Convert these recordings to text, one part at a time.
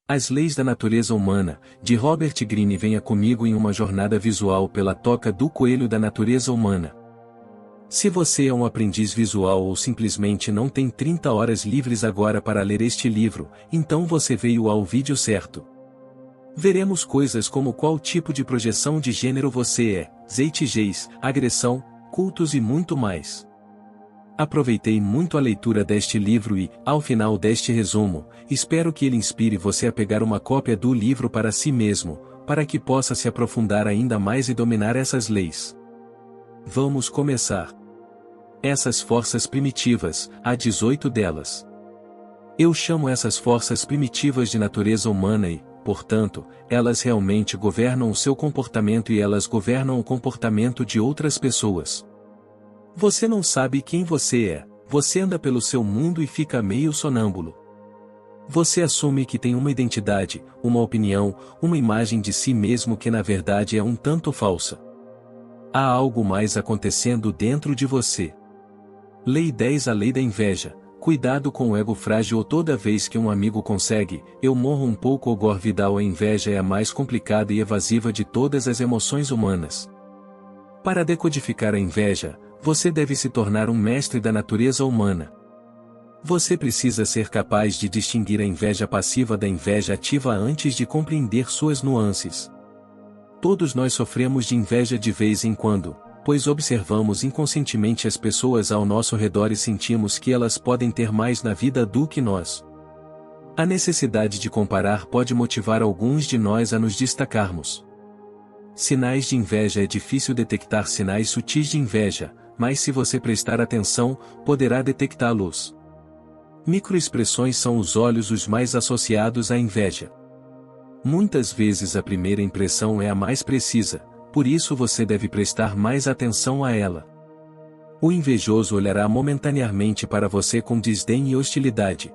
As Leis da Natureza Humana, de Robert Greene. Venha comigo em uma jornada visual pela toca do coelho da natureza humana. Se você é um aprendiz visual ou simplesmente não tem 30 horas livres agora para ler este livro, então você veio ao vídeo certo. Veremos coisas como qual tipo de projeção de gênero você é, ZTGs, agressão, cultos e muito mais. Aproveitei muito a leitura deste livro e, ao final deste resumo, espero que ele inspire você a pegar uma cópia do livro para si mesmo, para que possa se aprofundar ainda mais e dominar essas leis. Vamos começar. Essas forças primitivas, há 18 delas. Eu chamo essas forças primitivas de natureza humana e, portanto, elas realmente governam o seu comportamento e elas governam o comportamento de outras pessoas. Você não sabe quem você é, você anda pelo seu mundo e fica meio sonâmbulo. Você assume que tem uma identidade, uma opinião, uma imagem de si mesmo que na verdade é um tanto falsa. Há algo mais acontecendo dentro de você. Lei 10. A lei da inveja. Cuidado com o ego frágil. Toda vez que um amigo consegue, eu morro um pouco. O Gore Vidal. A inveja é a mais complicada e evasiva de todas as emoções humanas. Para decodificar a inveja, você deve se tornar um mestre da natureza humana. Você precisa ser capaz de distinguir a inveja passiva da inveja ativa antes de compreender suas nuances. Todos nós sofremos de inveja de vez em quando, pois observamos inconscientemente as pessoas ao nosso redor e sentimos que elas podem ter mais na vida do que nós. A necessidade de comparar pode motivar alguns de nós a nos destacarmos. Sinais de inveja. É difícil detectar sinais sutis de inveja, mas se você prestar atenção, poderá detectá-los. Microexpressões são os olhos os mais associados à inveja. Muitas vezes a primeira impressão é a mais precisa, por isso você deve prestar mais atenção a ela. O invejoso olhará momentaneamente para você com desdém e hostilidade.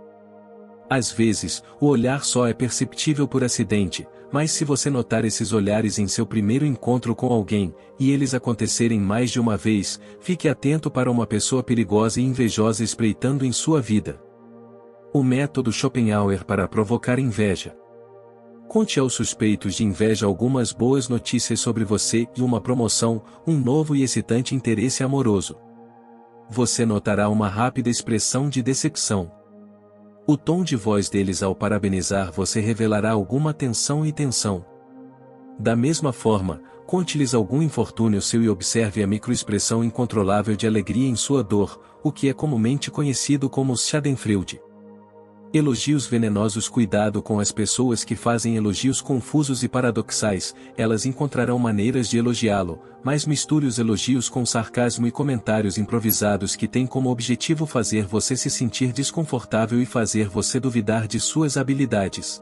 Às vezes, o olhar só é perceptível por acidente, mas se você notar esses olhares em seu primeiro encontro com alguém, e eles acontecerem mais de uma vez, fique atento para uma pessoa perigosa e invejosa espreitando em sua vida. O método Schopenhauer para provocar inveja. Conte aos suspeitos de inveja algumas boas notícias sobre você e uma promoção, um novo e excitante interesse amoroso. Você notará uma rápida expressão de decepção. O tom de voz deles ao parabenizar você revelará alguma tensão e tensão. Da mesma forma, conte-lhes algum infortúnio seu e observe a microexpressão incontrolável de alegria em sua dor, o que é comumente conhecido como schadenfreude. Elogios venenosos. Cuidado com as pessoas que fazem elogios confusos e paradoxais, elas encontrarão maneiras de elogiá-lo, mas misture os elogios com sarcasmo e comentários improvisados que têm como objetivo fazer você se sentir desconfortável e fazer você duvidar de suas habilidades.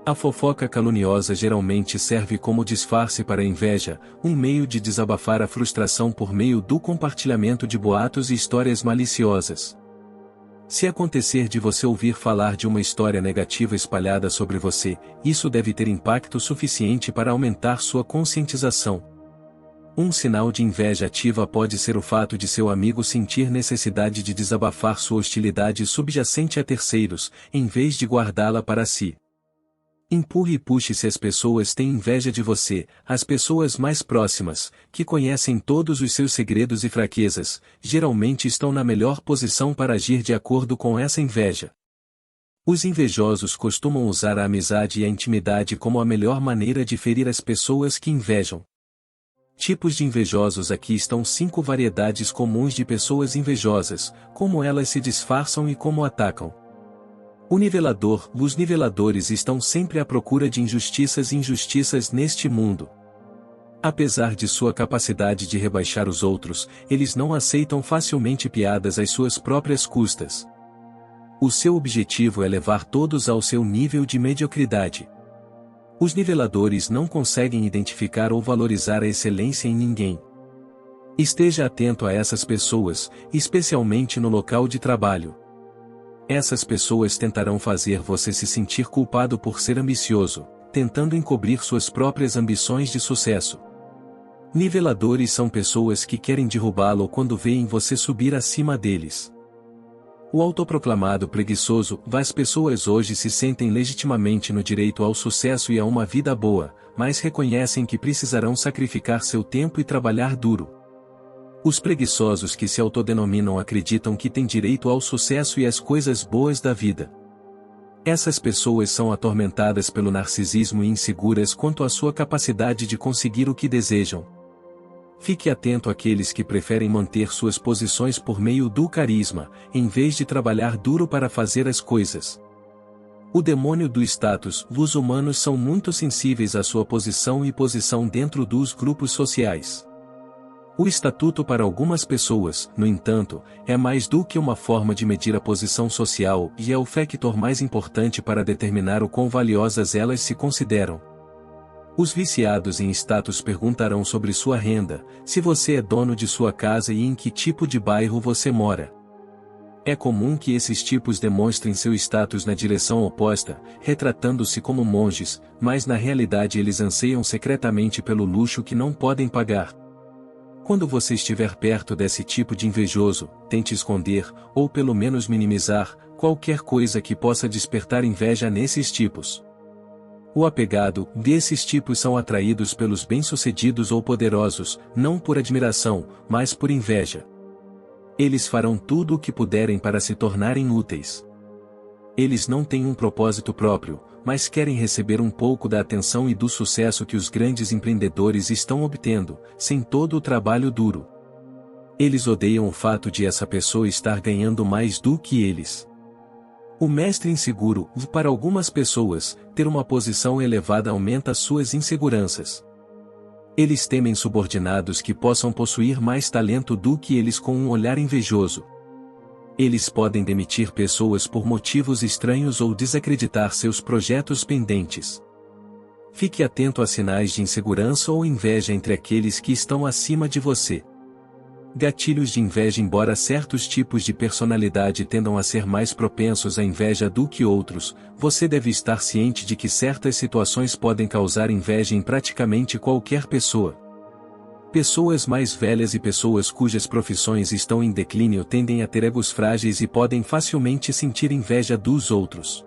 A fofoca caluniosa geralmente serve como disfarce para a inveja, um meio de desabafar a frustração por meio do compartilhamento de boatos e histórias maliciosas. Se acontecer de você ouvir falar de uma história negativa espalhada sobre você, isso deve ter impacto suficiente para aumentar sua conscientização. Um sinal de inveja ativa pode ser o fato de seu amigo sentir necessidade de desabafar sua hostilidade subjacente a terceiros, em vez de guardá-la para si. Empurre e puxe. Se as pessoas têm inveja de você, as pessoas mais próximas, que conhecem todos os seus segredos e fraquezas, geralmente estão na melhor posição para agir de acordo com essa inveja. Os invejosos costumam usar a amizade e a intimidade como a melhor maneira de ferir as pessoas que invejam. Tipos de invejosos. Aqui estão 5 variedades comuns de pessoas invejosas, como elas se disfarçam e como atacam. O nivelador. Os niveladores estão sempre à procura de injustiças e injustiças neste mundo. Apesar de sua capacidade de rebaixar os outros, eles não aceitam facilmente piadas às suas próprias custas. O seu objetivo é levar todos ao seu nível de mediocridade. Os niveladores não conseguem identificar ou valorizar a excelência em ninguém. Esteja atento a essas pessoas, especialmente no local de trabalho. Essas pessoas tentarão fazer você se sentir culpado por ser ambicioso, tentando encobrir suas próprias ambições de sucesso. Niveladores são pessoas que querem derrubá-lo quando veem você subir acima deles. O autoproclamado preguiçoso, as pessoas hoje se sentem legitimamente no direito ao sucesso e a uma vida boa, mas reconhecem que precisarão sacrificar seu tempo e trabalhar duro. Os preguiçosos que se autodenominam acreditam que têm direito ao sucesso e às coisas boas da vida. Essas pessoas são atormentadas pelo narcisismo e inseguras quanto à sua capacidade de conseguir o que desejam. Fique atento àqueles que preferem manter suas posições por meio do carisma, em vez de trabalhar duro para fazer as coisas. O demônio do status. Os humanos são muito sensíveis à sua posição e posição dentro dos grupos sociais. O estatuto para algumas pessoas, no entanto, é mais do que uma forma de medir a posição social e é o factor mais importante para determinar o quão valiosas elas se consideram. Os viciados em status perguntarão sobre sua renda, se você é dono de sua casa e em que tipo de bairro você mora. É comum que esses tipos demonstrem seu status na direção oposta, retratando-se como monges, mas na realidade eles anseiam secretamente pelo luxo que não podem pagar. Quando você estiver perto desse tipo de invejoso, tente esconder, ou pelo menos minimizar, qualquer coisa que possa despertar inveja nesses tipos. O apegado desses tipos são atraídos pelos bem-sucedidos ou poderosos, não por admiração, mas por inveja. Eles farão tudo o que puderem para se tornarem úteis. Eles não têm um propósito próprio, mas querem receber um pouco da atenção e do sucesso que os grandes empreendedores estão obtendo, sem todo o trabalho duro. Eles odeiam o fato de essa pessoa estar ganhando mais do que eles. O mestre inseguro. Para algumas pessoas, ter uma posição elevada aumenta suas inseguranças. Eles temem subordinados que possam possuir mais talento do que eles com um olhar invejoso. Eles podem demitir pessoas por motivos estranhos ou desacreditar seus projetos pendentes. Fique atento a sinais de insegurança ou inveja entre aqueles que estão acima de você. Gatilhos de inveja. Embora certos tipos de personalidade tendam a ser mais propensos à inveja do que outros, você deve estar ciente de que certas situações podem causar inveja em praticamente qualquer pessoa. Pessoas mais velhas e pessoas cujas profissões estão em declínio tendem a ter egos frágeis e podem facilmente sentir inveja dos outros.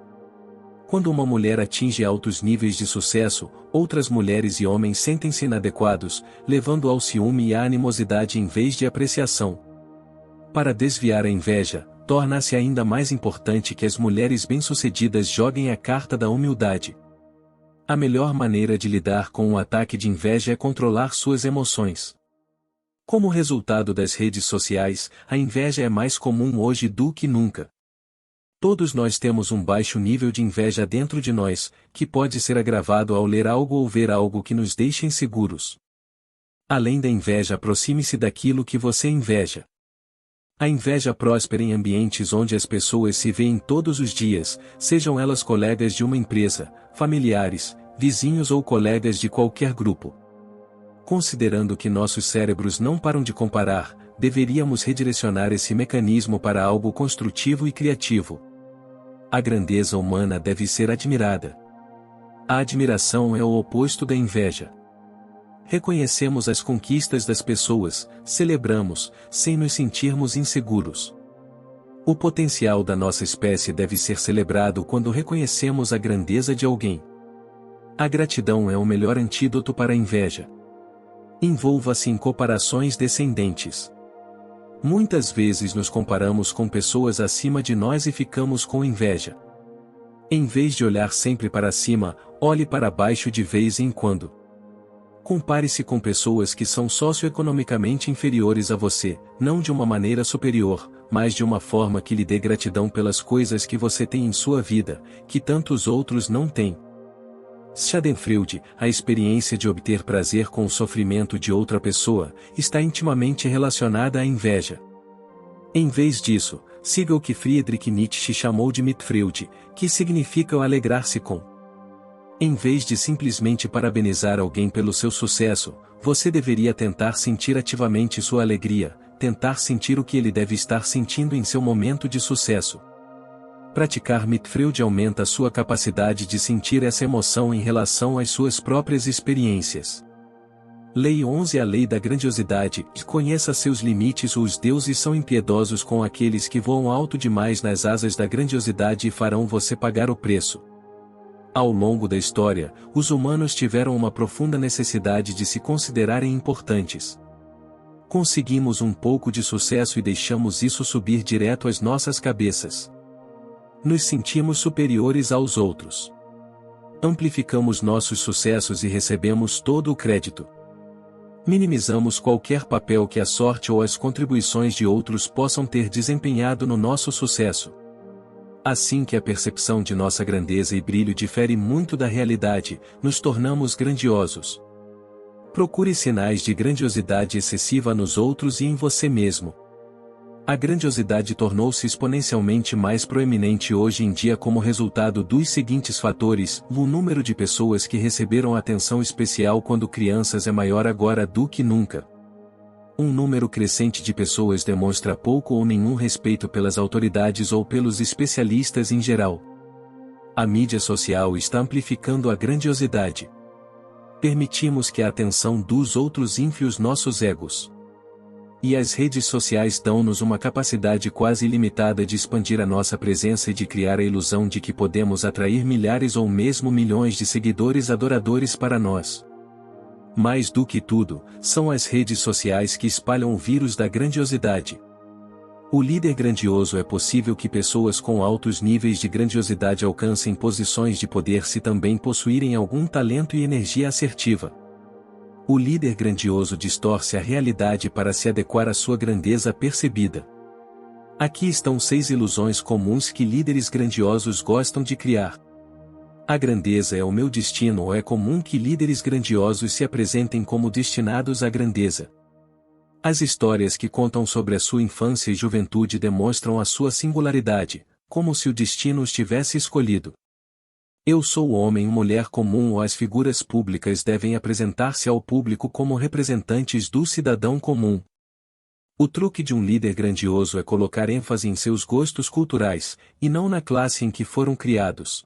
Quando uma mulher atinge altos níveis de sucesso, outras mulheres e homens sentem-se inadequados, levando ao ciúme e à animosidade em vez de apreciação. Para desviar a inveja, torna-se ainda mais importante que as mulheres bem-sucedidas joguem a carta da humildade. A melhor maneira de lidar com um ataque de inveja é controlar suas emoções. Como resultado das redes sociais, a inveja é mais comum hoje do que nunca. Todos nós temos um baixo nível de inveja dentro de nós, que pode ser agravado ao ler algo ou ver algo que nos deixa inseguros. Além da inveja, aproxime-se daquilo que você inveja. A inveja próspera em ambientes onde as pessoas se veem todos os dias, sejam elas colegas de uma empresa, familiares, vizinhos ou colegas de qualquer grupo. Considerando que nossos cérebros não param de comparar, deveríamos redirecionar esse mecanismo para algo construtivo e criativo. A grandeza humana deve ser admirada. A admiração é o oposto da inveja. Reconhecemos as conquistas das pessoas, celebramos, sem nos sentirmos inseguros. O potencial da nossa espécie deve ser celebrado quando reconhecemos a grandeza de alguém. A gratidão é o melhor antídoto para a inveja. Envolva-se em comparações descendentes. Muitas vezes nos comparamos com pessoas acima de nós e ficamos com inveja. Em vez de olhar sempre para cima, olhe para baixo de vez em quando. Compare-se com pessoas que são socioeconomicamente inferiores a você, não de uma maneira superior, mas de uma forma que lhe dê gratidão pelas coisas que você tem em sua vida, que tantos outros não têm. Schadenfreude, a experiência de obter prazer com o sofrimento de outra pessoa, está intimamente relacionada à inveja. Em vez disso, siga o que Friedrich Nietzsche chamou de Mitfreude, que significa o alegrar-se com. Em vez de simplesmente parabenizar alguém pelo seu sucesso, você deveria tentar sentir ativamente sua alegria, tentar sentir o que ele deve estar sentindo em seu momento de sucesso. Praticar Mitfreude aumenta sua capacidade de sentir essa emoção em relação às suas próprias experiências. Lei 11. A lei da grandiosidade. Conheça seus limites. Os deuses são impiedosos com aqueles que voam alto demais nas asas da grandiosidade e farão você pagar o preço. Ao longo da história, os humanos tiveram uma profunda necessidade de se considerarem importantes. Conseguimos um pouco de sucesso e deixamos isso subir direto às nossas cabeças. Nos sentimos superiores aos outros. Amplificamos nossos sucessos e recebemos todo o crédito. Minimizamos qualquer papel que a sorte ou as contribuições de outros possam ter desempenhado no nosso sucesso. Assim que a percepção de nossa grandeza e brilho difere muito da realidade, nos tornamos grandiosos. Procure sinais de grandiosidade excessiva nos outros e em você mesmo. A grandiosidade tornou-se exponencialmente mais proeminente hoje em dia como resultado dos seguintes fatores: o número de pessoas que receberam atenção especial quando crianças é maior agora do que nunca. Um número crescente de pessoas demonstra pouco ou nenhum respeito pelas autoridades ou pelos especialistas em geral. A mídia social está amplificando a grandiosidade. Permitimos que a atenção dos outros infle os nossos egos. E as redes sociais dão-nos uma capacidade quase ilimitada de expandir a nossa presença e de criar a ilusão de que podemos atrair milhares ou mesmo milhões de seguidores adoradores para nós. Mais do que tudo, são as redes sociais que espalham o vírus da grandiosidade. O líder grandioso é possível que pessoas com altos níveis de grandiosidade alcancem posições de poder se também possuírem algum talento e energia assertiva. O líder grandioso distorce a realidade para se adequar à sua grandeza percebida. Aqui estão 6 ilusões comuns que líderes grandiosos gostam de criar. A grandeza é o meu destino ou é comum que líderes grandiosos se apresentem como destinados à grandeza. As histórias que contam sobre a sua infância e juventude demonstram a sua singularidade, como se o destino os tivesse escolhido. Eu sou o homem ou mulher comum ou as figuras públicas devem apresentar-se ao público como representantes do cidadão comum. O truque de um líder grandioso é colocar ênfase em seus gostos culturais, e não na classe em que foram criados.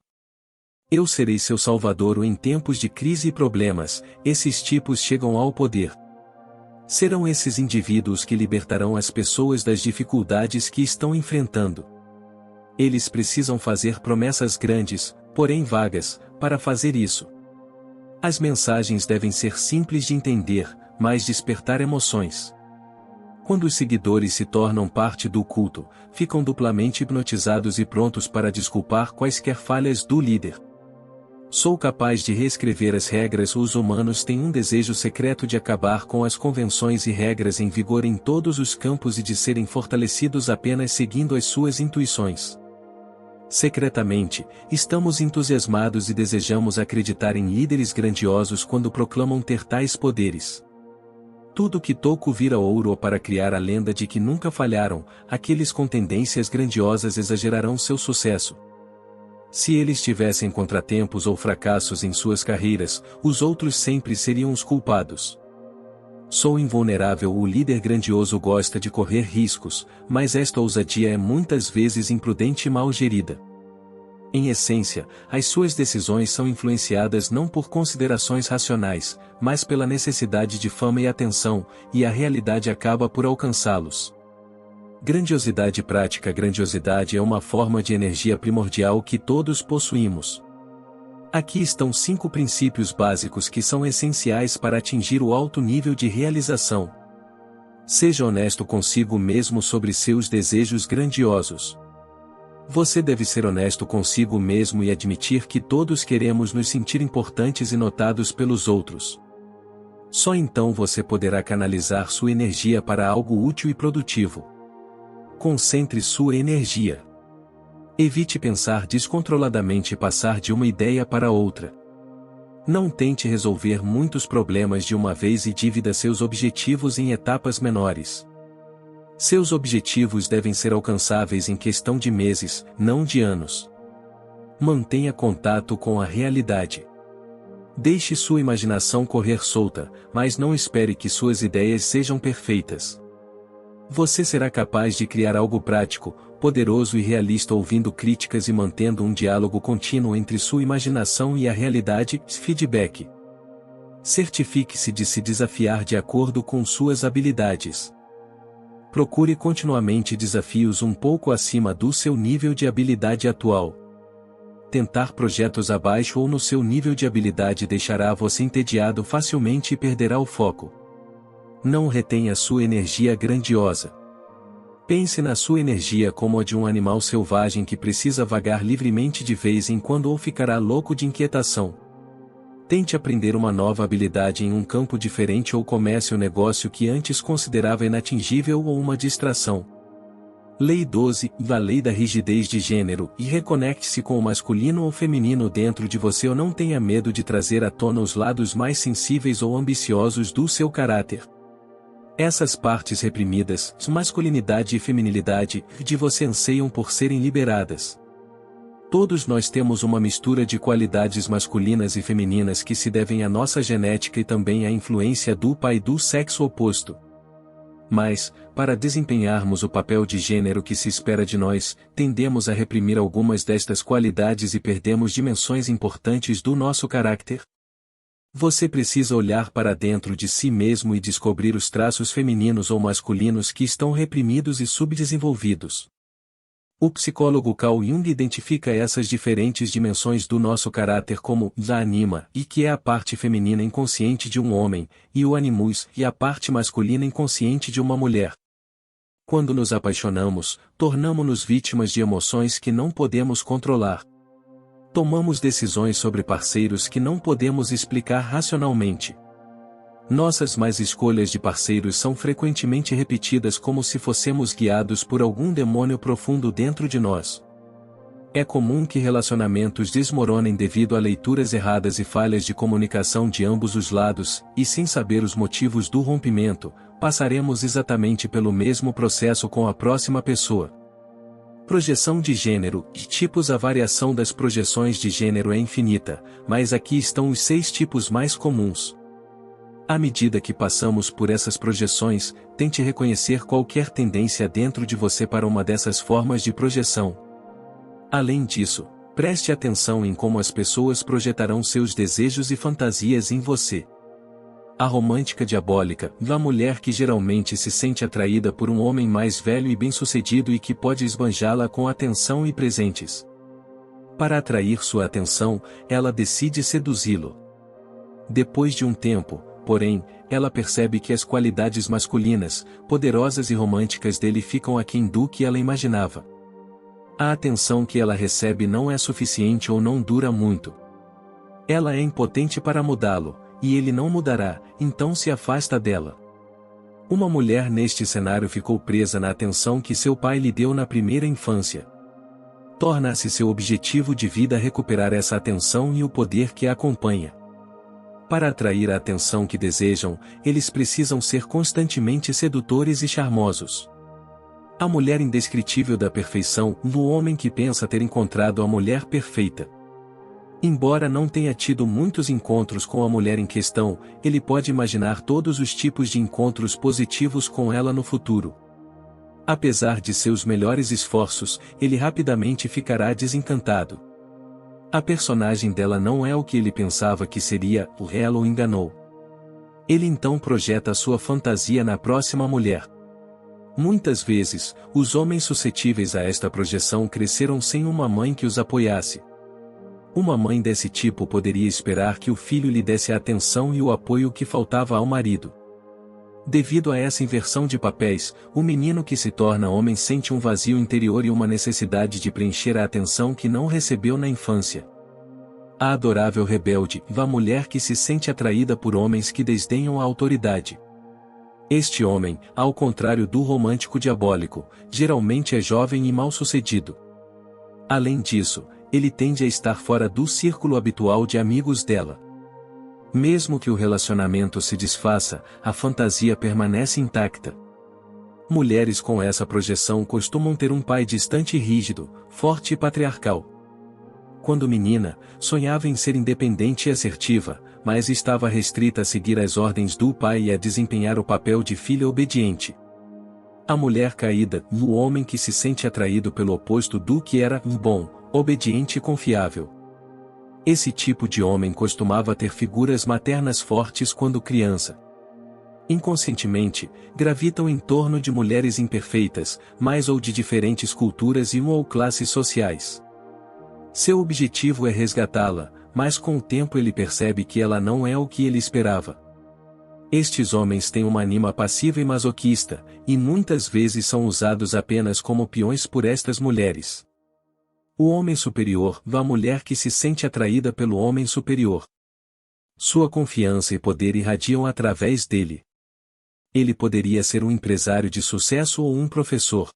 Eu serei seu salvador ou em tempos de crise e problemas, esses tipos chegam ao poder. Serão esses indivíduos que libertarão as pessoas das dificuldades que estão enfrentando. Eles precisam fazer promessas grandes, porém vagas, para fazer isso. As mensagens devem ser simples de entender, mas despertar emoções. Quando os seguidores se tornam parte do culto, ficam duplamente hipnotizados e prontos para desculpar quaisquer falhas do líder. Sou capaz de reescrever as regras. Os humanos têm um desejo secreto de acabar com as convenções e regras em vigor em todos os campos e de serem fortalecidos apenas seguindo as suas intuições. Secretamente, estamos entusiasmados e desejamos acreditar em líderes grandiosos quando proclamam ter tais poderes. Tudo que toco vira ouro, ou para criar a lenda de que nunca falharam, aqueles com tendências grandiosas exagerarão seu sucesso. Se eles tivessem contratempos ou fracassos em suas carreiras, os outros sempre seriam os culpados. Sou invulnerável. O líder grandioso gosta de correr riscos, mas esta ousadia é muitas vezes imprudente e mal gerida. Em essência, as suas decisões são influenciadas não por considerações racionais, mas pela necessidade de fama e atenção, e a realidade acaba por alcançá-los. Grandiosidade prática. Grandiosidade é uma forma de energia primordial que todos possuímos. Aqui estão 5 princípios básicos que são essenciais para atingir o alto nível de realização. Seja honesto consigo mesmo sobre seus desejos grandiosos. Você deve ser honesto consigo mesmo e admitir que todos queremos nos sentir importantes e notados pelos outros. Só então você poderá canalizar sua energia para algo útil e produtivo. Concentre sua energia. Evite pensar descontroladamente e passar de uma ideia para outra. Não tente resolver muitos problemas de uma vez e divida seus objetivos em etapas menores. Seus objetivos devem ser alcançáveis em questão de meses, não de anos. Mantenha contato com a realidade. Deixe sua imaginação correr solta, mas não espere que suas ideias sejam perfeitas. Você será capaz de criar algo prático, poderoso e realista ouvindo críticas e mantendo um diálogo contínuo entre sua imaginação e a realidade. Feedback. Certifique-se de se desafiar de acordo com suas habilidades. Procure continuamente desafios um pouco acima do seu nível de habilidade atual. Tentar projetos abaixo ou no seu nível de habilidade deixará você entediado facilmente e perderá o foco. Não retenha sua energia grandiosa. Pense na sua energia como a de um animal selvagem que precisa vagar livremente de vez em quando ou ficará louco de inquietação. Tente aprender uma nova habilidade em um campo diferente ou comece um negócio que antes considerava inatingível ou uma distração. Lei 12, a lei da rigidez de gênero, e reconecte-se com o masculino ou feminino dentro de você ou não tenha medo de trazer à tona os lados mais sensíveis ou ambiciosos do seu caráter. Essas partes reprimidas, masculinidade e feminilidade, de você anseiam por serem liberadas. Todos nós temos uma mistura de qualidades masculinas e femininas que se devem à nossa genética e também à influência do pai do sexo oposto. Mas, para desempenharmos o papel de gênero que se espera de nós, tendemos a reprimir algumas destas qualidades e perdemos dimensões importantes do nosso caráter. Você precisa olhar para dentro de si mesmo e descobrir os traços femininos ou masculinos que estão reprimidos e subdesenvolvidos. O psicólogo Carl Jung identifica essas diferentes dimensões do nosso caráter como a anima, e que é a parte feminina inconsciente de um homem, e o animus, e a parte masculina inconsciente de uma mulher. Quando nos apaixonamos, tornamo-nos vítimas de emoções que não podemos controlar. Tomamos decisões sobre parceiros que não podemos explicar racionalmente. Nossas más escolhas de parceiros são frequentemente repetidas como se fossemos guiados por algum demônio profundo dentro de nós. É comum que relacionamentos desmoronem devido a leituras erradas e falhas de comunicação de ambos os lados, e sem saber os motivos do rompimento, passaremos exatamente pelo mesmo processo com a próxima pessoa. Projeção de gênero e tipos. A variação das projeções de gênero é infinita, mas aqui estão os 6 tipos mais comuns. À medida que passamos por essas projeções, tente reconhecer qualquer tendência dentro de você para uma dessas formas de projeção. Além disso, preste atenção em como as pessoas projetarão seus desejos e fantasias em você. A romântica diabólica, a mulher que geralmente se sente atraída por um homem mais velho e bem-sucedido e que pode esbanjá-la com atenção e presentes. Para atrair sua atenção, ela decide seduzi-lo. Depois de um tempo, porém, ela percebe que as qualidades masculinas, poderosas e românticas dele ficam aquém do que ela imaginava. A atenção que ela recebe não é suficiente ou não dura muito. Ela é impotente para mudá-lo, e ele não mudará, então se afasta dela. Uma mulher neste cenário ficou presa na atenção que seu pai lhe deu na primeira infância. Torna-se seu objetivo de vida recuperar essa atenção e o poder que a acompanha. Para atrair a atenção que desejam, eles precisam ser constantemente sedutores e charmosos. A mulher indescritível da perfeição, no homem que pensa ter encontrado a mulher perfeita. Embora não tenha tido muitos encontros com a mulher em questão, ele pode imaginar todos os tipos de encontros positivos com ela no futuro. Apesar de seus melhores esforços, ele rapidamente ficará desencantado. A personagem dela não é o que ele pensava que seria, ela o enganou. Ele então projeta sua fantasia na próxima mulher. Muitas vezes, os homens suscetíveis a esta projeção cresceram sem uma mãe que os apoiasse. Uma mãe desse tipo poderia esperar que o filho lhe desse a atenção e o apoio que faltava ao marido. Devido a essa inversão de papéis, o menino que se torna homem sente um vazio interior e uma necessidade de preencher a atenção que não recebeu na infância. A adorável rebelde, a mulher que se sente atraída por homens que desdenham a autoridade. Este homem, ao contrário do romântico diabólico, geralmente é jovem e mal-sucedido. Além disso, ele tende a estar fora do círculo habitual de amigos dela. Mesmo que o relacionamento se desfaça, a fantasia permanece intacta. Mulheres com essa projeção costumam ter um pai distante e rígido, forte e patriarcal. Quando menina, sonhava em ser independente e assertiva, mas estava restrita a seguir as ordens do pai e a desempenhar o papel de filha obediente. A mulher caída, o homem que se sente atraído pelo oposto do que era bom, obediente e confiável. Esse tipo de homem costumava ter figuras maternas fortes quando criança. Inconscientemente, gravitam em torno de mulheres imperfeitas, mais ou de diferentes culturas e ou classes sociais. Seu objetivo é resgatá-la, mas com o tempo ele percebe que ela não é o que ele esperava. Estes homens têm uma anima passiva e masoquista, e muitas vezes são usados apenas como peões por estas mulheres. O homem superior vê a mulher que se sente atraída pelo homem superior. Sua confiança e poder irradiam através dele. Ele poderia ser um empresário de sucesso ou um professor.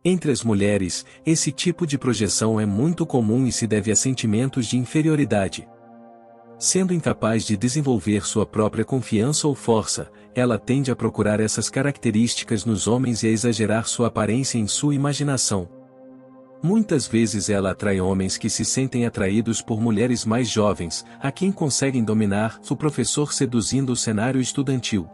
Entre as mulheres, esse tipo de projeção é muito comum e se deve a sentimentos de inferioridade. Sendo incapaz de desenvolver sua própria confiança ou força, ela tende a procurar essas características nos homens e a exagerar sua aparência em sua imaginação. Muitas vezes ela atrai homens que se sentem atraídos por mulheres mais jovens, a quem conseguem dominar, o professor seduzindo o cenário estudantil.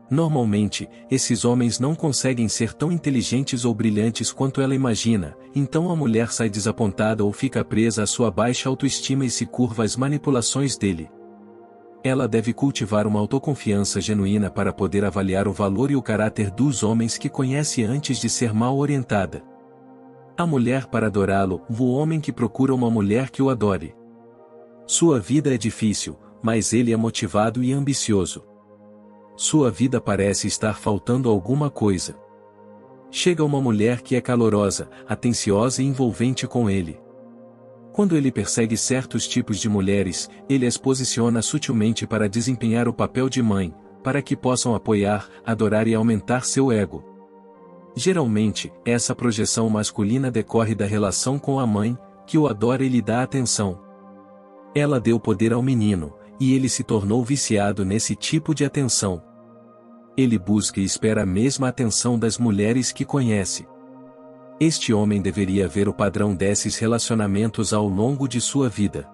Normalmente, esses homens não conseguem ser tão inteligentes ou brilhantes quanto ela imagina, então a mulher sai desapontada ou fica presa à sua baixa autoestima e se curva às manipulações dele. Ela deve cultivar uma autoconfiança genuína para poder avaliar o valor e o caráter dos homens que conhece antes de ser mal orientada. A mulher para adorá-lo, o homem que procura uma mulher que o adore. Sua vida é difícil, mas ele é motivado e ambicioso. Sua vida parece estar faltando alguma coisa. Chega uma mulher que é calorosa, atenciosa e envolvente com ele. Quando ele persegue certos tipos de mulheres, ele as posiciona sutilmente para desempenhar o papel de mãe, para que possam apoiar, adorar e aumentar seu ego. Geralmente, essa projeção masculina decorre da relação com a mãe, que o adora e lhe dá atenção. Ela deu poder ao menino, e ele se tornou viciado nesse tipo de atenção. Ele busca e espera a mesma atenção das mulheres que conhece. Este homem deveria ver o padrão desses relacionamentos ao longo de sua vida.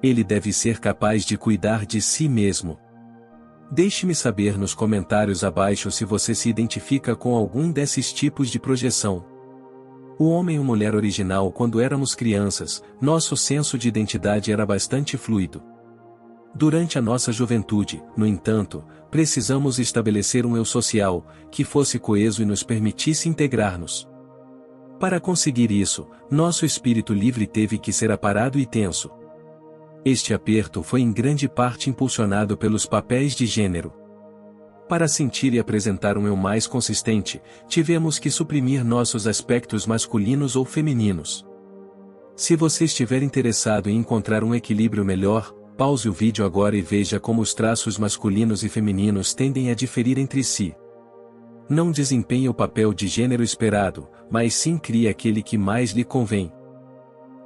Ele deve ser capaz de cuidar de si mesmo. Deixe-me saber nos comentários abaixo se você se identifica com algum desses tipos de projeção. O homem ou mulher original. Quando éramos crianças, nosso senso de identidade era bastante fluido. Durante a nossa juventude, no entanto, precisamos estabelecer um eu social, que fosse coeso e nos permitisse integrar-nos. Para conseguir isso, nosso espírito livre teve que ser aparado e tenso. Este aperto foi em grande parte impulsionado pelos papéis de gênero. Para sentir e apresentar um eu mais consistente, tivemos que suprimir nossos aspectos masculinos ou femininos. Se você estiver interessado em encontrar um equilíbrio melhor, pause o vídeo agora e veja como os traços masculinos e femininos tendem a diferir entre si. Não desempenhe o papel de gênero esperado, mas sim crie aquele que mais lhe convém.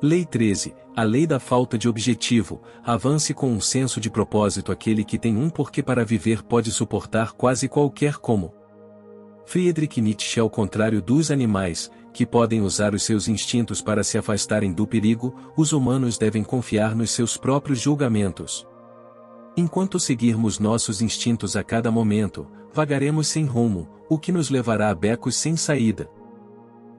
Lei 13, a lei da falta de objetivo. Avance com um senso de propósito. Aquele que tem um porquê para viver pode suportar quase qualquer como. Friedrich Nietzsche. Ao contrário dos animais, que podem usar os seus instintos para se afastarem do perigo, os humanos devem confiar nos seus próprios julgamentos. Enquanto seguirmos nossos instintos a cada momento, vagaremos sem rumo, o que nos levará a becos sem saída.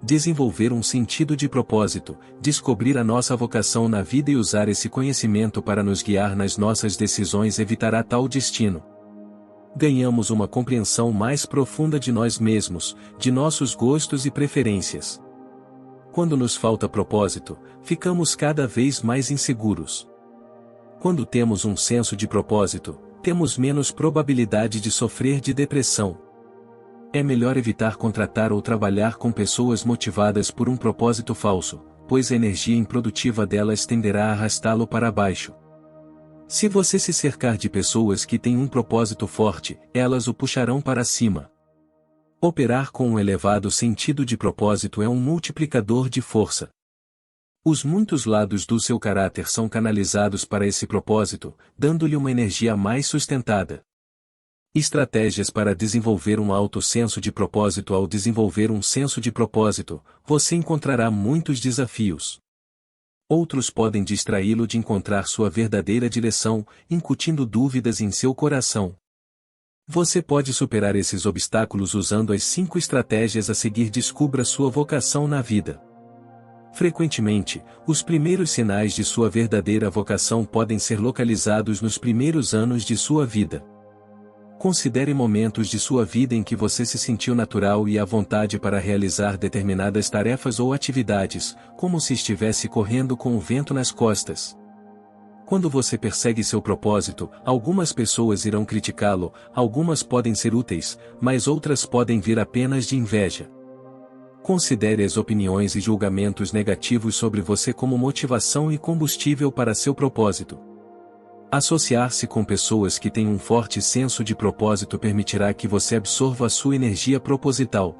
Desenvolver um sentido de propósito, descobrir a nossa vocação na vida e usar esse conhecimento para nos guiar nas nossas decisões evitará tal destino. Ganhamos uma compreensão mais profunda de nós mesmos, de nossos gostos e preferências. Quando nos falta propósito, ficamos cada vez mais inseguros. Quando temos um senso de propósito, temos menos probabilidade de sofrer de depressão. É melhor evitar contratar ou trabalhar com pessoas motivadas por um propósito falso, pois a energia improdutiva delas tenderá a arrastá-lo para baixo. Se você se cercar de pessoas que têm um propósito forte, elas o puxarão para cima. Operar com um elevado sentido de propósito é um multiplicador de força. Os muitos lados do seu caráter são canalizados para esse propósito, dando-lhe uma energia mais sustentada. Estratégias para desenvolver um alto senso de propósito. Ao desenvolver um senso de propósito, você encontrará muitos desafios. Outros podem distraí-lo de encontrar sua verdadeira direção, incutindo dúvidas em seu coração. Você pode superar esses obstáculos usando as 5 estratégias a seguir. Descubra sua vocação na vida. Frequentemente, os primeiros sinais de sua verdadeira vocação podem ser localizados nos primeiros anos de sua vida. Considere momentos de sua vida em que você se sentiu natural e à vontade para realizar determinadas tarefas ou atividades, como se estivesse correndo com o vento nas costas. Quando você persegue seu propósito, algumas pessoas irão criticá-lo, algumas podem ser úteis, mas outras podem vir apenas de inveja. Considere as opiniões e julgamentos negativos sobre você como motivação e combustível para seu propósito. Associar-se com pessoas que têm um forte senso de propósito permitirá que você absorva a sua energia proposital.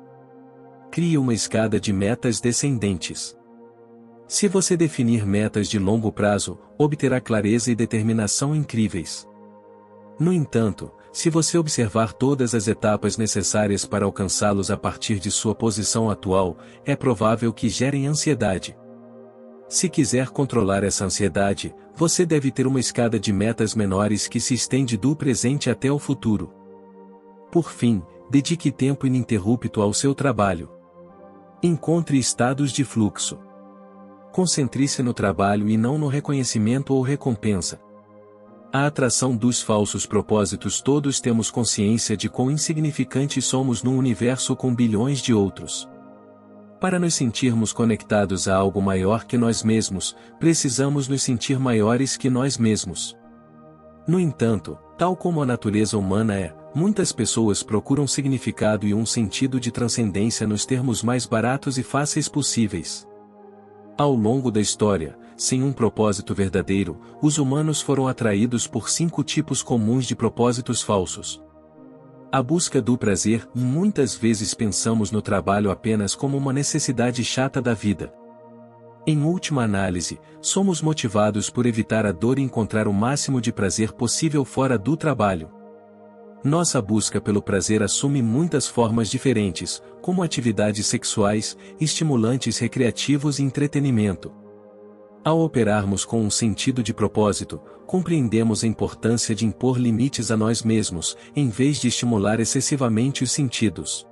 Crie uma escada de metas descendentes. Se você definir metas de longo prazo, obterá clareza e determinação incríveis. No entanto, se você observar todas as etapas necessárias para alcançá-los a partir de sua posição atual, é provável que gerem ansiedade. Se quiser controlar essa ansiedade, você deve ter uma escada de metas menores que se estende do presente até o futuro. Por fim, dedique tempo ininterrupto ao seu trabalho. Encontre estados de fluxo. Concentre-se no trabalho e não no reconhecimento ou recompensa. A atração dos falsos propósitos. Todos temos consciência de quão insignificantes somos num universo com bilhões de outros. Para nos sentirmos conectados a algo maior que nós mesmos, precisamos nos sentir maiores que nós mesmos. No entanto, tal como a natureza humana é, muitas pessoas procuram significado e um sentido de transcendência nos termos mais baratos e fáceis possíveis. Ao longo da história, sem um propósito verdadeiro, os humanos foram atraídos por 5 tipos comuns de propósitos falsos. A busca do prazer. Muitas vezes pensamos no trabalho apenas como uma necessidade chata da vida. Em última análise, somos motivados por evitar a dor e encontrar o máximo de prazer possível fora do trabalho. Nossa busca pelo prazer assume muitas formas diferentes, como atividades sexuais, estimulantes recreativos e entretenimento. Ao operarmos com um sentido de propósito, compreendemos a importância de impor limites a nós mesmos, em vez de estimular excessivamente os sentidos.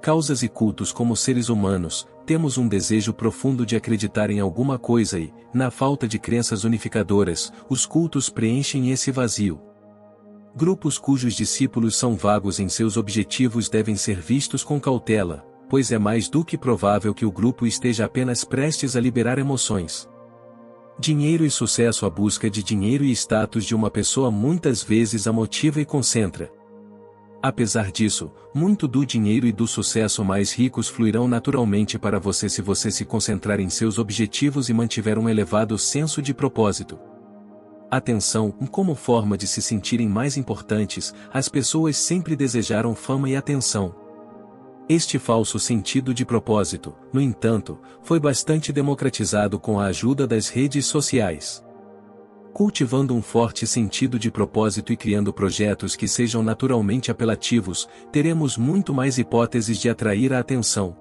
Causas e cultos. Como seres humanos, temos um desejo profundo de acreditar em alguma coisa e, na falta de crenças unificadoras, os cultos preenchem esse vazio. Grupos cujos discípulos são vagos em seus objetivos devem ser vistos com cautela, pois é mais do que provável que o grupo esteja apenas prestes a liberar emoções. Dinheiro e sucesso. A busca de dinheiro e status de uma pessoa muitas vezes a motiva e concentra. Apesar disso, muito do dinheiro e do sucesso mais ricos fluirão naturalmente para você se você se concentrar em seus objetivos e mantiver um elevado senso de propósito. Atenção. Como forma de se sentirem mais importantes, as pessoas sempre desejaram fama e atenção. Este falso sentido de propósito, no entanto, foi bastante democratizado com a ajuda das redes sociais. Cultivando um forte sentido de propósito e criando projetos que sejam naturalmente apelativos, teremos muito mais hipóteses de atrair a atenção.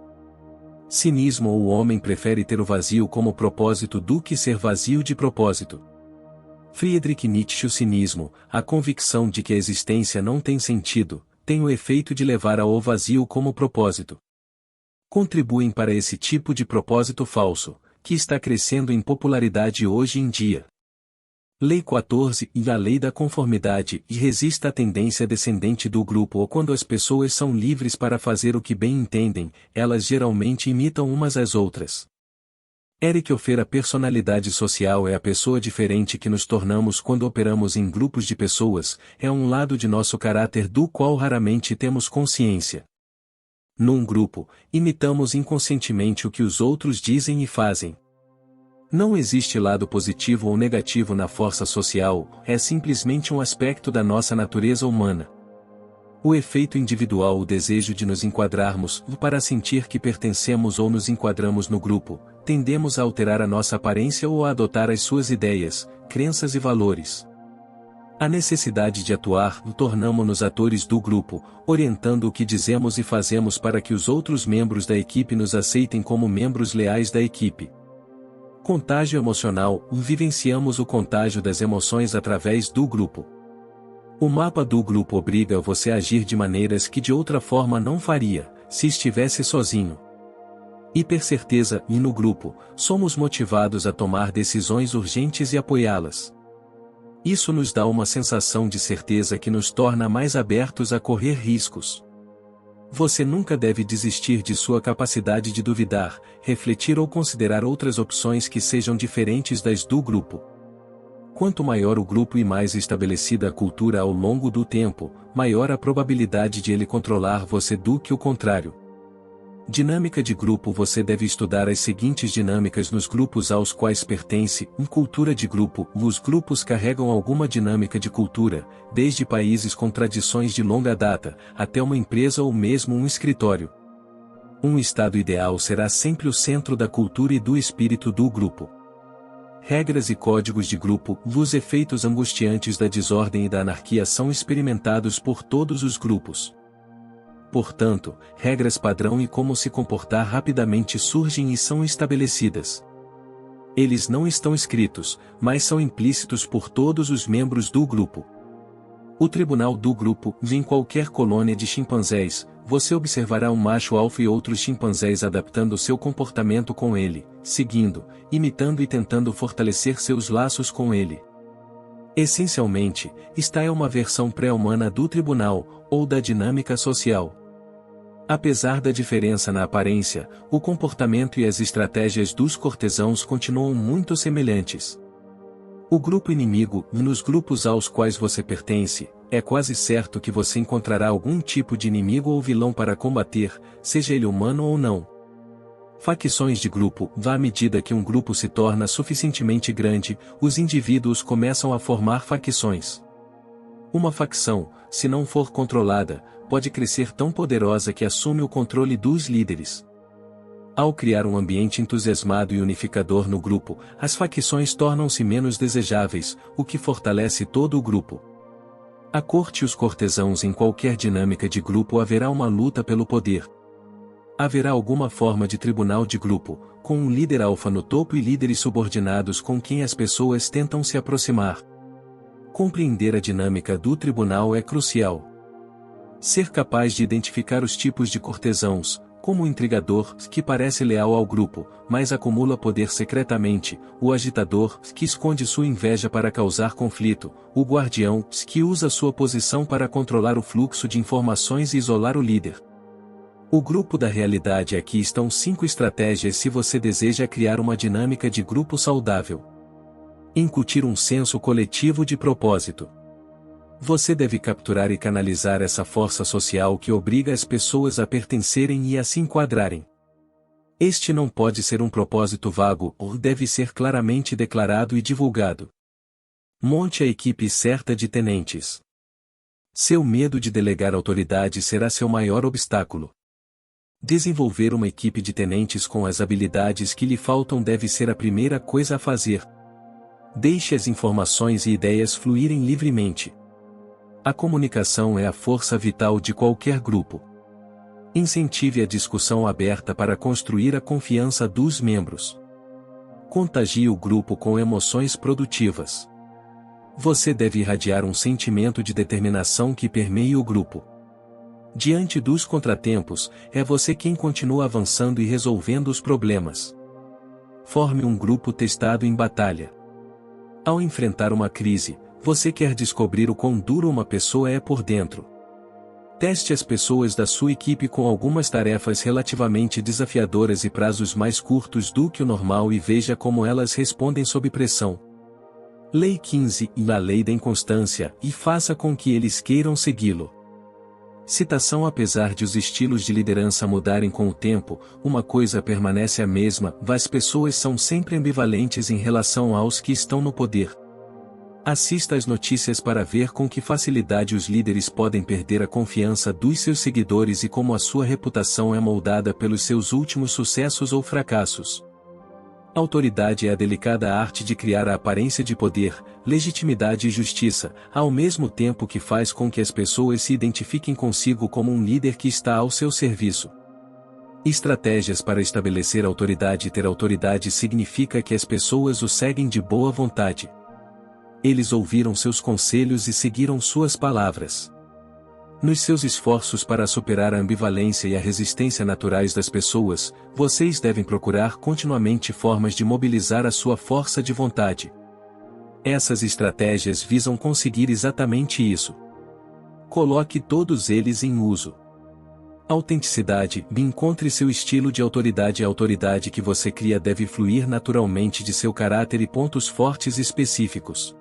Cinismo. O homem prefere ter o vazio como propósito do que ser vazio de propósito. Friedrich Nietzsche. O cinismo, a convicção de que a existência não tem sentido, tem o efeito de levar ao vazio como propósito. Contribuem para esse tipo de propósito falso, que está crescendo em popularidade hoje em dia. Lei 14 e a lei da conformidade. E resista à tendência descendente do grupo. Ou quando as pessoas são livres para fazer o que bem entendem, elas geralmente imitam umas às outras. Eric Offer. A personalidade social é a pessoa diferente que nos tornamos quando operamos em grupos de pessoas, é um lado de nosso caráter do qual raramente temos consciência. Num grupo, imitamos inconscientemente o que os outros dizem e fazem. Não existe lado positivo ou negativo na força social, é simplesmente um aspecto da nossa natureza humana. O efeito individual. O desejo de nos enquadrarmos, para sentir que pertencemos ou nos enquadramos no grupo, tendemos a alterar a nossa aparência ou a adotar as suas ideias, crenças e valores. A necessidade de atuar. Tornamo-nos atores do grupo, orientando o que dizemos e fazemos para que os outros membros da equipe nos aceitem como membros leais da equipe. Contágio emocional. Vivenciamos o contágio das emoções através do grupo. O mapa do grupo obriga você a agir de maneiras que de outra forma não faria, se estivesse sozinho. Hipercerteza e no grupo, somos motivados a tomar decisões urgentes e apoiá-las. Isso nos dá uma sensação de certeza que nos torna mais abertos a correr riscos. Você nunca deve desistir de sua capacidade de duvidar, refletir ou considerar outras opções que sejam diferentes das do grupo. Quanto maior o grupo e mais estabelecida a cultura ao longo do tempo, maior a probabilidade de ele controlar você do que o contrário. Dinâmica de grupo. Você deve estudar as seguintes dinâmicas nos grupos aos quais pertence. Cultura de grupo. Os grupos carregam alguma dinâmica de cultura, desde países com tradições de longa data, até uma empresa ou mesmo um escritório. Um estado ideal será sempre o centro da cultura e do espírito do grupo. Regras e códigos de grupo. Os efeitos angustiantes da desordem e da anarquia são experimentados por todos os grupos. Portanto, regras padrão e como se comportar rapidamente surgem e são estabelecidas. Eles não estão escritos, mas são implícitos por todos os membros do grupo. O tribunal do grupo. Em qualquer colônia de chimpanzés, você observará um macho alfa e outros chimpanzés adaptando seu comportamento com ele, seguindo, imitando e tentando fortalecer seus laços com ele. Essencialmente, esta é uma versão pré-humana do tribunal, ou da dinâmica social. Apesar da diferença na aparência, o comportamento e as estratégias dos cortesãos continuam muito semelhantes. O grupo inimigo. Nos grupos aos quais você pertence, é quase certo que você encontrará algum tipo de inimigo ou vilão para combater, seja ele humano ou não. Facções de grupo. À medida que um grupo se torna suficientemente grande, os indivíduos começam a formar facções. Uma facção, se não for controlada, pode crescer tão poderosa que assume o controle dos líderes. Ao criar um ambiente entusiasmado e unificador no grupo, as facções tornam-se menos desejáveis, o que fortalece todo o grupo. A corte e os cortesãos. Em qualquer dinâmica de grupo haverá uma luta pelo poder. Haverá alguma forma de tribunal de grupo, com um líder alfa no topo e líderes subordinados com quem as pessoas tentam se aproximar. Compreender a dinâmica do tribunal é crucial. Ser capaz de identificar os tipos de cortesãos, como o intrigador, que parece leal ao grupo, mas acumula poder secretamente, o agitador, que esconde sua inveja para causar conflito, o guardião, que usa sua posição para controlar o fluxo de informações e isolar o líder. O grupo da realidade. Aqui estão 5 estratégias se você deseja criar uma dinâmica de grupo saudável. Incutir um senso coletivo de propósito. Você deve capturar e canalizar essa força social que obriga as pessoas a pertencerem e a se enquadrarem. Este não pode ser um propósito vago ou deve ser claramente declarado e divulgado. Monte a equipe certa de tenentes. Seu medo de delegar autoridade será seu maior obstáculo. Desenvolver uma equipe de tenentes com as habilidades que lhe faltam deve ser a primeira coisa a fazer. Deixe as informações e ideias fluírem livremente. A comunicação é a força vital de qualquer grupo. Incentive a discussão aberta para construir a confiança dos membros. Contagie o grupo com emoções produtivas. Você deve irradiar um sentimento de determinação que permeie o grupo. Diante dos contratempos, é você quem continua avançando e resolvendo os problemas. Forme um grupo testado em batalha. Ao enfrentar uma crise, você quer descobrir o quão duro uma pessoa é por dentro. Teste as pessoas da sua equipe com algumas tarefas relativamente desafiadoras e prazos mais curtos do que o normal e veja como elas respondem sob pressão. Lei 15 e a lei da inconstância, e faça com que eles queiram segui-lo. Citação. Apesar de os estilos de liderança mudarem com o tempo, uma coisa permanece a mesma: as pessoas são sempre ambivalentes em relação aos que estão no poder. Assista às notícias para ver com que facilidade os líderes podem perder a confiança dos seus seguidores e como a sua reputação é moldada pelos seus últimos sucessos ou fracassos. Autoridade é a delicada arte de criar a aparência de poder, legitimidade e justiça, ao mesmo tempo que faz com que as pessoas se identifiquem consigo como um líder que está ao seu serviço. Estratégias para estabelecer autoridade. Ter autoridade significa que as pessoas o seguem de boa vontade. Eles ouviram seus conselhos e seguiram suas palavras. Nos seus esforços para superar a ambivalência e a resistência naturais das pessoas, vocês devem procurar continuamente formas de mobilizar a sua força de vontade. Essas estratégias visam conseguir exatamente isso. Coloque todos eles em uso. Autenticidade. Encontre seu estilo de autoridade. A autoridade que você cria deve fluir naturalmente de seu caráter e pontos fortes específicos.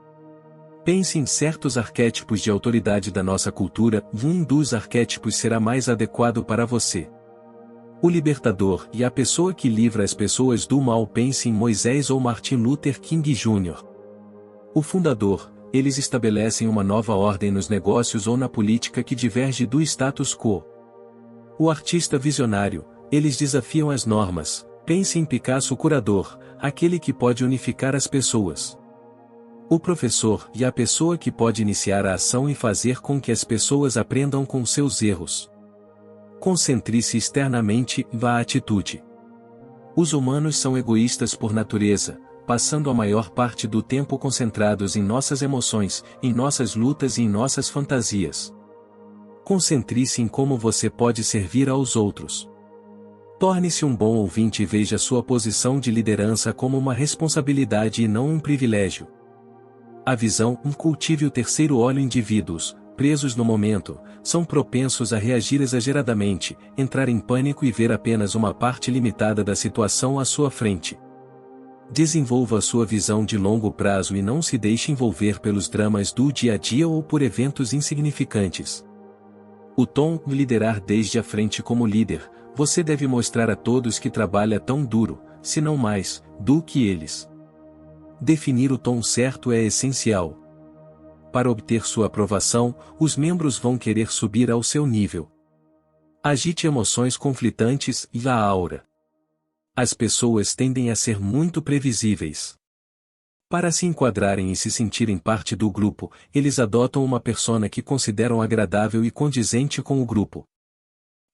Pense em certos arquétipos de autoridade da nossa cultura, um dos arquétipos será mais adequado para você. O libertador e a pessoa que livra as pessoas do mal. Pense em Moisés ou Martin Luther King Jr. O fundador, eles estabelecem uma nova ordem nos negócios ou na política que diverge do status quo. O artista visionário, eles desafiam as normas. Pense em Picasso, o curador, aquele que pode unificar as pessoas. O professor e a pessoa que pode iniciar a ação e fazer com que as pessoas aprendam com seus erros. Concentre-se externamente, vá à atitude. Os humanos são egoístas por natureza, passando a maior parte do tempo concentrados em nossas emoções, em nossas lutas e em nossas fantasias. Concentre-se em como você pode servir aos outros. Torne-se um bom ouvinte e veja sua posição de liderança como uma responsabilidade e não um privilégio. A visão, cultive o terceiro olho. Indivíduos, presos no momento, são propensos a reagir exageradamente, entrar em pânico e ver apenas uma parte limitada da situação à sua frente. Desenvolva a sua visão de longo prazo e não se deixe envolver pelos dramas do dia a dia ou por eventos insignificantes. O tom, liderar desde a frente. Como líder, você deve mostrar a todos que trabalha tão duro, se não mais, do que eles. Definir o tom certo é essencial. Para obter sua aprovação, os membros vão querer subir ao seu nível. Agite emoções conflitantes e a aura. As pessoas tendem a ser muito previsíveis. Para se enquadrarem e se sentirem parte do grupo, eles adotam uma persona que consideram agradável e condizente com o grupo.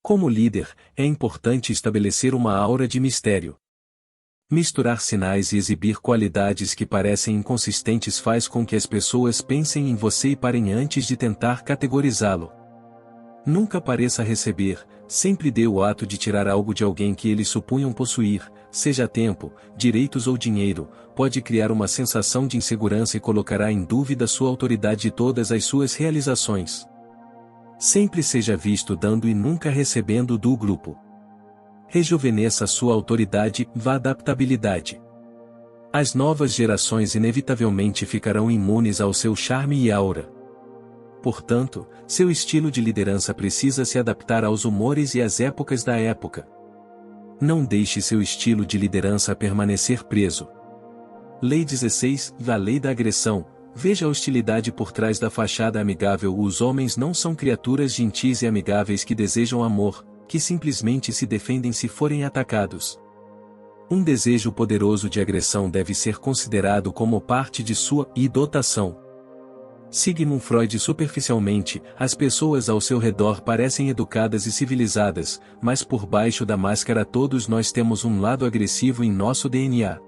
Como líder, é importante estabelecer uma aura de mistério. Misturar sinais e exibir qualidades que parecem inconsistentes faz com que as pessoas pensem em você e parem antes de tentar categorizá-lo. Nunca pareça receber, sempre dê o ato de tirar algo de alguém que eles supunham possuir, seja tempo, direitos ou dinheiro, pode criar uma sensação de insegurança e colocará em dúvida sua autoridade e todas as suas realizações. Sempre seja visto dando e nunca recebendo do grupo. Rejuvenesça sua autoridade, vá adaptabilidade. As novas gerações inevitavelmente ficarão imunes ao seu charme e aura. Portanto, seu estilo de liderança precisa se adaptar aos humores e às épocas da época. Não deixe seu estilo de liderança permanecer preso. Lei 16, a lei da agressão. Veja a hostilidade por trás da fachada amigável. Os homens não são criaturas gentis e amigáveis que desejam amor, que simplesmente se defendem se forem atacados. Um desejo poderoso de agressão deve ser considerado como parte de sua dotação. Sigmund Freud. Superficialmente, as pessoas ao seu redor parecem educadas e civilizadas, mas por baixo da máscara todos nós temos um lado agressivo em nosso DNA.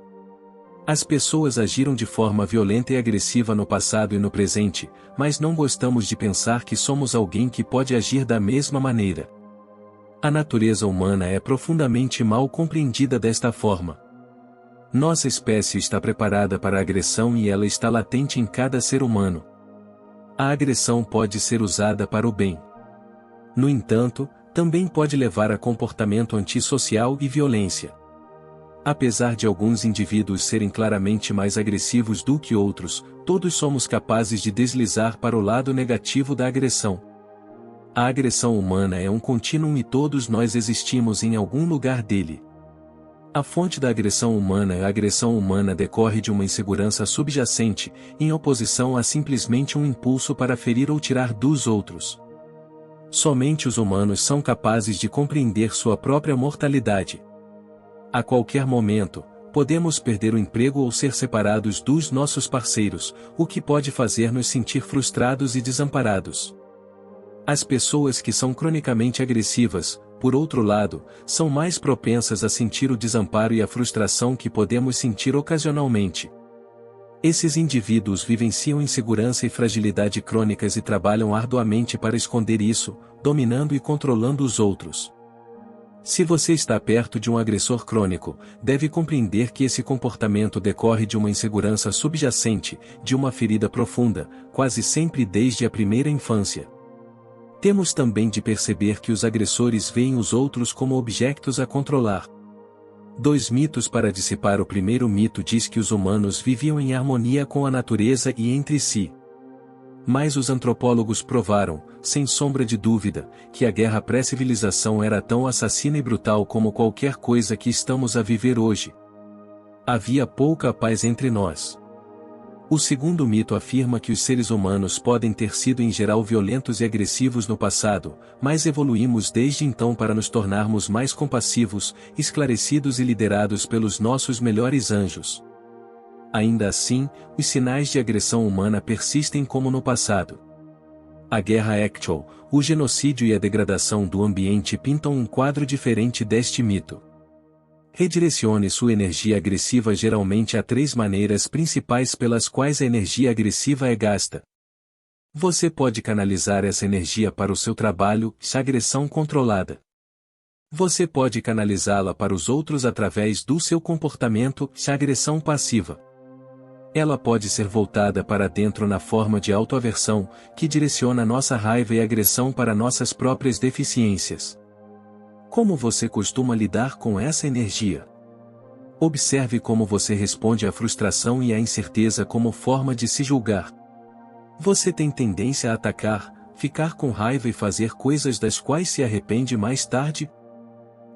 As pessoas agiram de forma violenta e agressiva no passado e no presente, mas não gostamos de pensar que somos alguém que pode agir da mesma maneira. A natureza humana é profundamente mal compreendida desta forma. Nossa espécie está preparada para a agressão e ela está latente em cada ser humano. A agressão pode ser usada para o bem. No entanto, também pode levar a comportamento antissocial e violência. Apesar de alguns indivíduos serem claramente mais agressivos do que outros, todos somos capazes de deslizar para o lado negativo da agressão. A agressão humana é um contínuo e todos nós existimos em algum lugar dele. A fonte da agressão humana é a agressão humana decorre de uma insegurança subjacente, em oposição a simplesmente um impulso para ferir ou tirar dos outros. Somente os humanos são capazes de compreender sua própria mortalidade. A qualquer momento, podemos perder o emprego ou ser separados dos nossos parceiros, o que pode fazer-nos sentir frustrados e desamparados. As pessoas que são cronicamente agressivas, por outro lado, são mais propensas a sentir o desamparo e a frustração que podemos sentir ocasionalmente. Esses indivíduos vivenciam insegurança e fragilidade crônicas e trabalham arduamente para esconder isso, dominando e controlando os outros. Se você está perto de um agressor crônico, deve compreender que esse comportamento decorre de uma insegurança subjacente, de uma ferida profunda, quase sempre desde a primeira infância. Temos também de perceber que os agressores veem os outros como objetos a controlar. 2 mitos para dissipar. O primeiro mito diz que os humanos viviam em harmonia com a natureza e entre si. Mas os antropólogos provaram, sem sombra de dúvida, que a guerra pré-civilização era tão assassina e brutal como qualquer coisa que estamos a viver hoje. Havia pouca paz entre nós. O segundo mito afirma que os seres humanos podem ter sido em geral violentos e agressivos no passado, mas evoluímos desde então para nos tornarmos mais compassivos, esclarecidos e liderados pelos nossos melhores anjos. Ainda assim, os sinais de agressão humana persistem como no passado. A guerra actual, o genocídio e a degradação do ambiente pintam um quadro diferente deste mito. Redirecione sua energia agressiva. Geralmente há 3 maneiras principais pelas quais a energia agressiva é gasta. Você pode canalizar essa energia para o seu trabalho, agressão controlada. Você pode canalizá-la para os outros através do seu comportamento, agressão passiva. Ela pode ser voltada para dentro na forma de autoaversão, que direciona nossa raiva e agressão para nossas próprias deficiências. Como você costuma lidar com essa energia? Observe como você responde à frustração e à incerteza como forma de se julgar. Você tem tendência a atacar, ficar com raiva e fazer coisas das quais se arrepende mais tarde?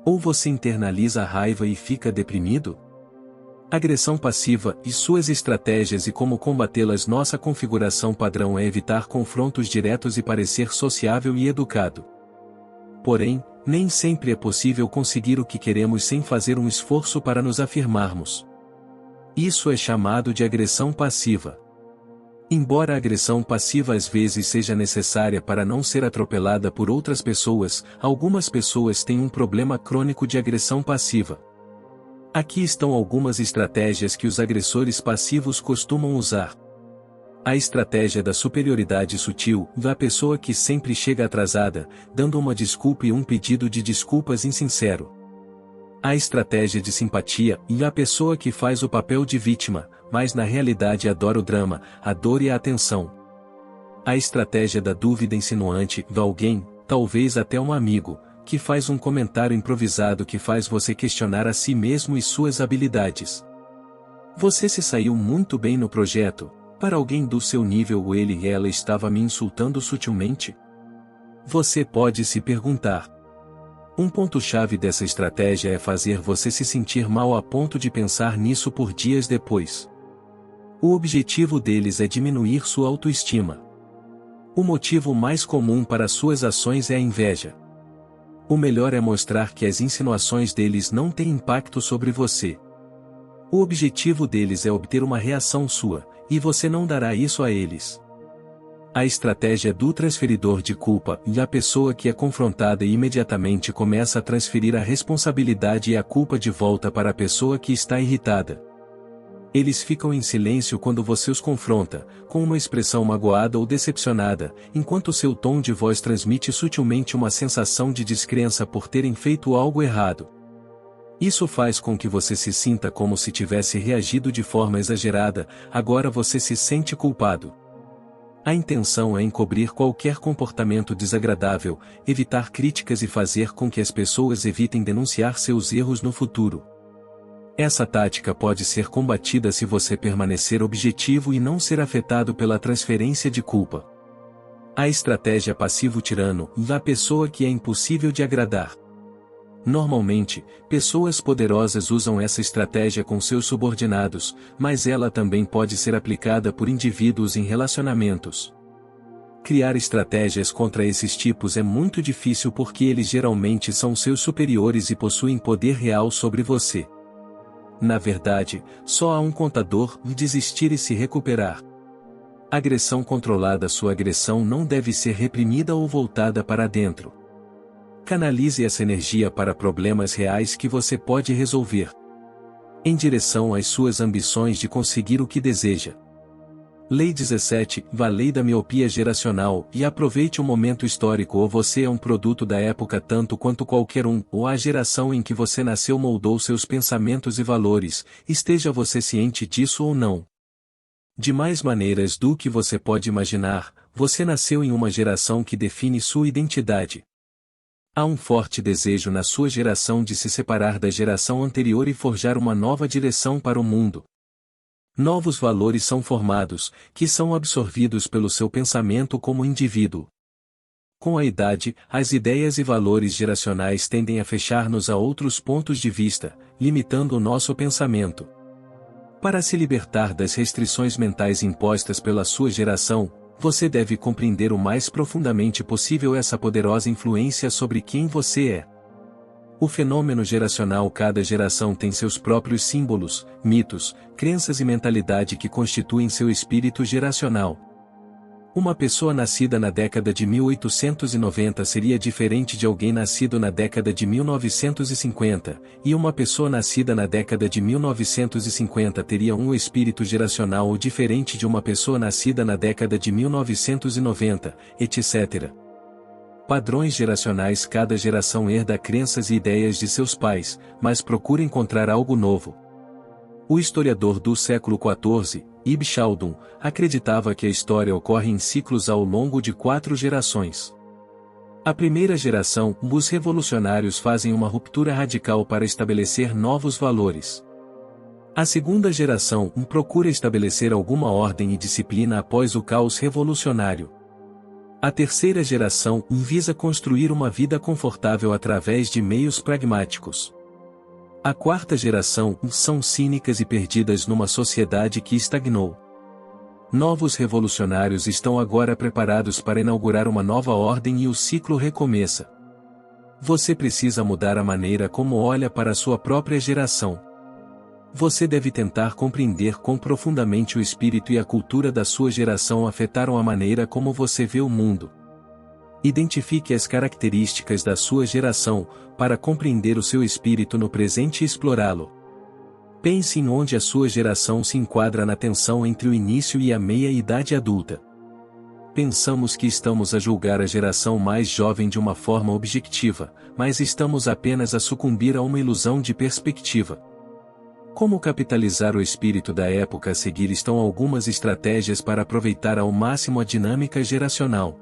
Ou você internaliza a raiva e fica deprimido? Agressão passiva e suas estratégias e como combatê-las. Nossa configuração padrão é evitar confrontos diretos e parecer sociável e educado. Porém, nem sempre é possível conseguir o que queremos sem fazer um esforço para nos afirmarmos. Isso é chamado de agressão passiva. Embora a agressão passiva às vezes seja necessária para não ser atropelada por outras pessoas, algumas pessoas têm um problema crônico de agressão passiva. Aqui estão algumas estratégias que os agressores passivos costumam usar. A estratégia da superioridade sutil, da pessoa que sempre chega atrasada, dando uma desculpa e um pedido de desculpas insincero. A estratégia de simpatia, e a pessoa que faz o papel de vítima, mas na realidade adora o drama, a dor e a atenção. A estratégia da dúvida insinuante, de alguém, talvez até um amigo, que faz um comentário improvisado que faz você questionar a si mesmo e suas habilidades. Você se saiu muito bem no projeto. Para alguém do seu nível, ele e ela estava me insultando sutilmente? Você pode se perguntar. Um ponto-chave dessa estratégia é fazer você se sentir mal a ponto de pensar nisso por dias depois. O objetivo deles é diminuir sua autoestima. O motivo mais comum para suas ações é a inveja. O melhor é mostrar que as insinuações deles não têm impacto sobre você. O objetivo deles é obter uma reação sua, e você não dará isso a eles. A estratégia do transferidor de culpa, e a pessoa que é confrontada e imediatamente começa a transferir a responsabilidade e a culpa de volta para a pessoa que está irritada. Eles ficam em silêncio quando você os confronta, com uma expressão magoada ou decepcionada, enquanto seu tom de voz transmite sutilmente uma sensação de descrença por terem feito algo errado. Isso faz com que você se sinta como se tivesse reagido de forma exagerada. Agora você se sente culpado. A intenção é encobrir qualquer comportamento desagradável, evitar críticas e fazer com que as pessoas evitem denunciar seus erros no futuro. Essa tática pode ser combatida se você permanecer objetivo e não ser afetado pela transferência de culpa. A estratégia passivo-tirano, da pessoa que é impossível de agradar. Normalmente, pessoas poderosas usam essa estratégia com seus subordinados, mas ela também pode ser aplicada por indivíduos em relacionamentos. Criar estratégias contra esses tipos é muito difícil porque eles geralmente são seus superiores e possuem poder real sobre você. Na verdade, só há um contador: desistir e se recuperar. Agressão controlada. Sua agressão não deve ser reprimida ou voltada para dentro. Canalize essa energia para problemas reais que você pode resolver. em direção às suas ambições de conseguir o que deseja. Lei 17. Vá lei da miopia geracional, e aproveite o momento histórico. Ou você é um produto da época tanto quanto qualquer um, ou a geração em que você nasceu moldou seus pensamentos e valores, esteja você ciente disso ou não. De mais maneiras do que você pode imaginar, você nasceu em uma geração que define sua identidade. Há um forte desejo na sua geração de se separar da geração anterior e forjar uma nova direção para o mundo. Novos valores são formados, que são absorvidos pelo seu pensamento como indivíduo. Com a idade, as ideias e valores geracionais tendem a fechar-nos a outros pontos de vista, limitando o nosso pensamento. Para se libertar das restrições mentais impostas pela sua geração, você deve compreender o mais profundamente possível essa poderosa influência sobre quem você é. O fenômeno geracional. Cada geração tem seus próprios símbolos, mitos, crenças e mentalidade que constituem seu espírito geracional. Uma pessoa nascida na década de 1890 seria diferente de alguém nascido na década de 1950, e uma pessoa nascida na década de 1950 teria um espírito geracional diferente de uma pessoa nascida na década de 1990, etc. Padrões geracionais. Cada geração herda crenças e ideias de seus pais, mas procura encontrar algo novo. O historiador do século XIV, Ibn Khaldun, acreditava que a história ocorre em ciclos ao longo de 4 gerações. A primeira geração, os revolucionários fazem uma ruptura radical para estabelecer novos valores. A segunda geração, procura estabelecer alguma ordem e disciplina após o caos revolucionário. A terceira geração visa construir uma vida confortável através de meios pragmáticos. A quarta geração são cínicas e perdidas numa sociedade que estagnou. Novos revolucionários estão agora preparados para inaugurar uma nova ordem e o ciclo recomeça. Você precisa mudar a maneira como olha para a sua própria geração. Você deve tentar compreender quão profundamente o espírito e a cultura da sua geração afetaram a maneira como você vê o mundo. Identifique as características da sua geração, para compreender o seu espírito no presente e explorá-lo. Pense em onde a sua geração se enquadra na tensão entre o início e a meia-idade adulta. Pensamos que estamos a julgar a geração mais jovem de uma forma objetiva, mas estamos apenas a sucumbir a uma ilusão de perspectiva. Como capitalizar o espírito da época a seguir? Estão algumas estratégias para aproveitar ao máximo a dinâmica geracional.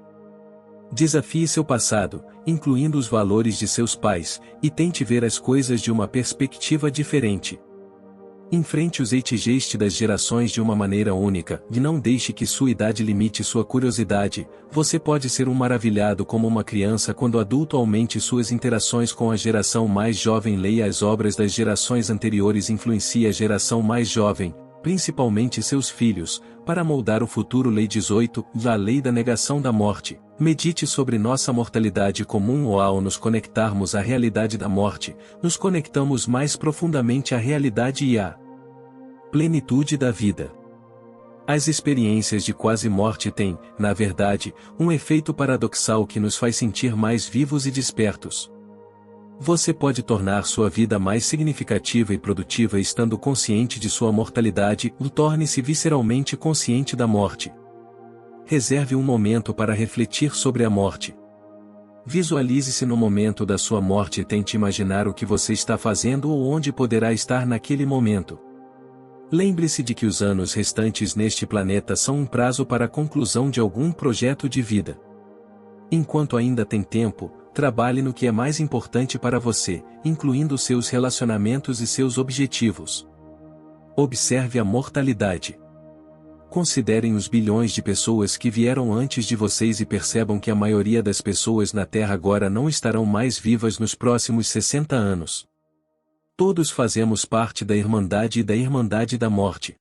Desafie seu passado, incluindo os valores de seus pais, e tente ver as coisas de uma perspectiva diferente. Enfrente os zeitgeist das gerações de uma maneira única, e não deixe que sua idade limite sua curiosidade. Você pode ser um maravilhado como uma criança quando adulto. Aumente suas interações com a geração mais jovem. Leia as obras das gerações anteriores. Influencie a geração mais jovem, principalmente seus filhos, para moldar o futuro. Lei 18. A lei da negação da morte. Medite sobre nossa mortalidade comum. Ou ao nos conectarmos à realidade da morte, nos conectamos mais profundamente à realidade e à plenitude da vida. As experiências de quase morte têm, na verdade, um efeito paradoxal que nos faz sentir mais vivos e despertos. Você pode tornar sua vida mais significativa e produtiva estando consciente de sua mortalidade. Torne-se visceralmente consciente da morte. Reserve um momento para refletir sobre a morte. Visualize-se no momento da sua morte e tente imaginar o que você está fazendo ou onde poderá estar naquele momento. Lembre-se de que os anos restantes neste planeta são um prazo para a conclusão de algum projeto de vida. Enquanto ainda tem tempo, trabalhe no que é mais importante para você, incluindo seus relacionamentos e seus objetivos. Observe a mortalidade. Considerem os bilhões de pessoas que vieram antes de vocês e percebam que a maioria das pessoas na Terra agora não estarão mais vivas nos próximos 60 anos. Todos fazemos parte da Irmandade e da Irmandade da Morte.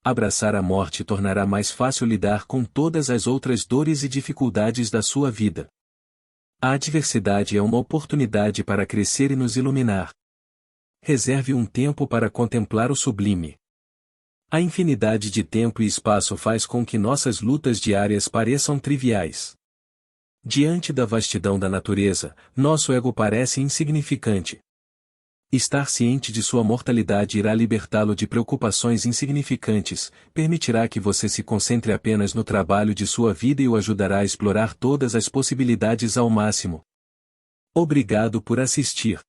Abraçar a morte tornará mais fácil lidar com todas as outras dores e dificuldades da sua vida. A adversidade é uma oportunidade para crescer e nos iluminar. Reserve um tempo para contemplar o sublime. A infinidade de tempo e espaço faz com que nossas lutas diárias pareçam triviais. Diante da vastidão da natureza, nosso ego parece insignificante. Estar ciente de sua mortalidade irá libertá-lo de preocupações insignificantes, permitirá que você se concentre apenas no trabalho de sua vida e o ajudará a explorar todas as possibilidades ao máximo. Obrigado por assistir.